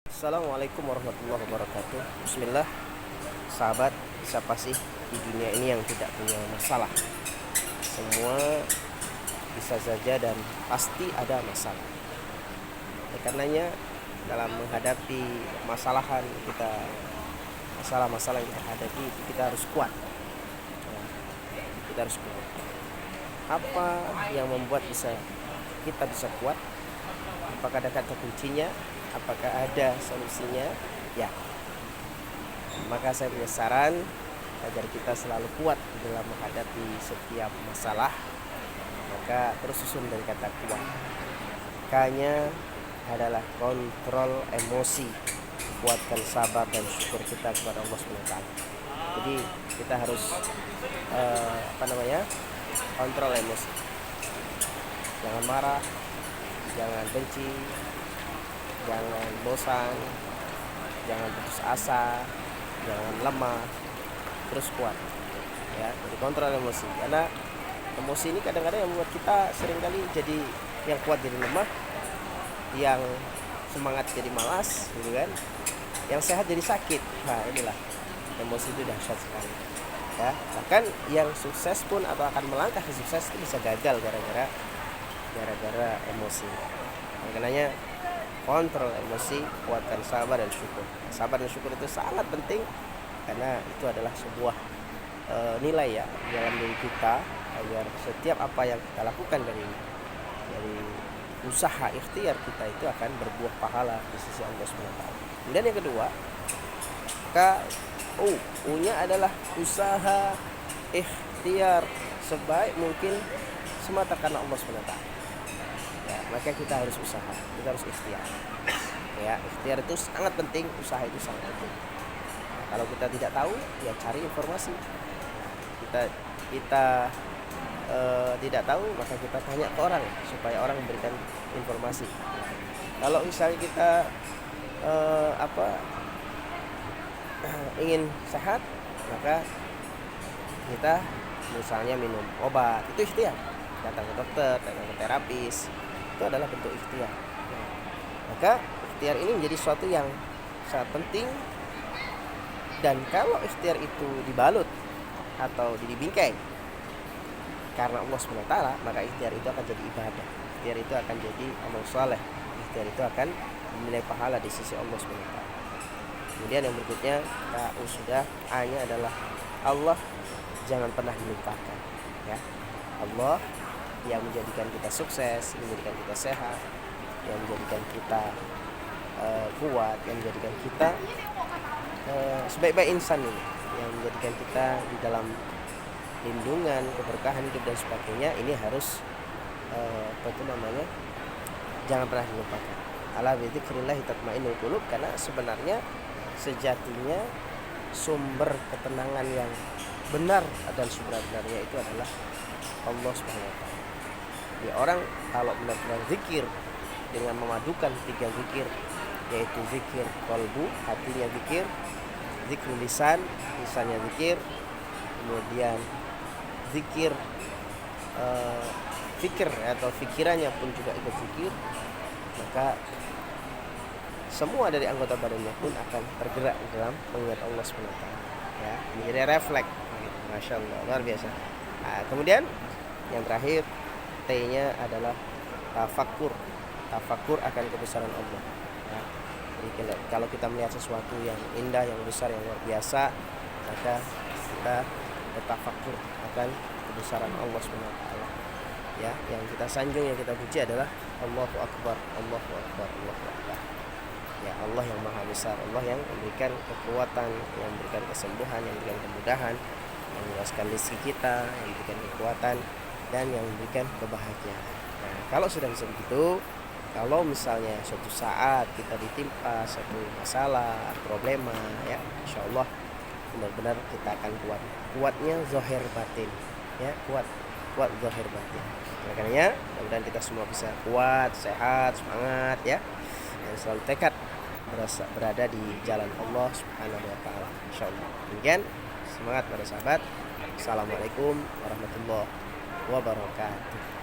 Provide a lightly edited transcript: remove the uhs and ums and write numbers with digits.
Assalamualaikum warahmatullahi wabarakatuh. Bismillah. Sahabat, siapa sih di dunia ini yang tidak punya masalah? Semua bisa saja dan pasti ada masalah. Oleh karenanya dalam menghadapi masalah-masalah yang kita hadapi, kita harus kuat. Kita harus kuat. Apa yang membuat kita bisa kuat? Apakah ada kata kuncinya? Apakah ada solusinya? Ya, maka saya punya saran agar kita selalu kuat dalam menghadapi setiap masalah. Maka terus susun dari kata kuat. K-nya adalah kontrol emosi, kuatkan sabar dan syukur kita kepada Allah SWT. Jadi kita harus kontrol emosi. Jangan marah, jangan benci, jangan bosan, jangan putus asa, jangan lemah, terus kuat. Ya, jadi kontrol emosi. Karena emosi ini kadang-kadang yang membuat kita seringkali jadi yang kuat jadi lemah, yang semangat jadi malas, gitu kan? Yang sehat jadi sakit. Nah, inilah emosi itu dahsyat sekali. Ya, bahkan yang sukses pun atau akan melangkah ke sukses itu bisa gagal gara-gara emosi. Makanya kontrol emosi, kuatkan sabar dan syukur. Sabar dan syukur itu sangat penting karena itu adalah sebuah nilai ya dalam diri kita agar setiap apa yang kita lakukan dari usaha ikhtiar kita itu akan berbuah pahala di sisi Allah SWT. Kemudian yang kedua, U-nya adalah usaha ikhtiar sebaik mungkin semata karena Allah SWT. Ya, maka kita harus usaha, kita harus ikhtiar. Ya, ikhtiar itu sangat penting, usaha itu sangat penting. Nah, kalau kita tidak tahu, ya cari informasi. Kita tidak tahu, maka kita tanya ke orang supaya orang memberikan informasi. Kalau misalnya kita ingin sehat, maka kita misalnya minum obat, itu ikhtiar. Datang ke dokter, datang ke terapis, itu adalah bentuk ikhtiar. Maka ikhtiar ini menjadi sesuatu yang sangat penting. Dan kalau ikhtiar itu dibalut atau dibingkai karena Allah SWT, maka ikhtiar itu akan jadi ibadah. Ikhtiar itu akan jadi amal saleh. Ikhtiar itu akan dinilai pahala di sisi Allah SWT. Kemudian yang berikutnya, KU sudah, A-nya adalah Allah jangan pernah dilupakan. Ya, Allah yang menjadikan kita sukses, yang menjadikan kita sehat, yang menjadikan kita kuat, yang menjadikan kita sebaik-baik insan ini, yang menjadikan kita di dalam lindungan, keberkahan hidup dan sebagainya. Ini harus jangan pernah dilupakan. Ala bidzikrillah tatmainnul qulub, karena sebenarnya sejatinya sumber ketenangan yang benar dan sebenarnya itu adalah Allah Subhanahu wa taala. Ya, orang kalau benar-benar zikir dengan memadukan 3 zikir, yaitu zikir qalbu, hatinya zikir, zikir lisan, lisannya zikir, kemudian zikir fikir atau fikirannya pun juga ikut zikir, maka semua dari anggota badannya pun akan tergerak dalam mengingat Allah SWT. Ya, menjadi refleks. Masya Allah, luar biasa. Nah, kemudian yang terakhir, T-nya adalah tafakur. Tafakur akan kebesaran Allah. Ya, jadi kalau kita melihat sesuatu yang indah, yang besar, yang luar biasa, maka kita bertafakur akan kebesaran Allah SWT. Ya, yang kita sanjung, yang kita puji adalah Allahu Akbar, Allahu Akbar, Allahu Akbar. Ya, Allah yang maha besar, Allah yang memberikan kekuatan, yang memberikan kesembuhan, yang memberikan kemudahan, yang meluaskan rezeki kita, yang memberikan kekuatan, dan yang memberikan kebahagiaan. Nah, kalau sudah bisa begitu, kalau misalnya suatu saat kita ditimpa satu masalah, problema, ya, insya Allah benar-benar kita akan kuat. Kuatnya zahir batin, ya, kuat zahir batin. Makanya mudah-mudahan kita semua bisa kuat, sehat, semangat, ya, dan selalu tekad berada di jalan Allah Subhanahu wa taala, insyaallah. Demikian, semangat para sahabat. Assalamualaikum warahmatullahi wabarakatuh.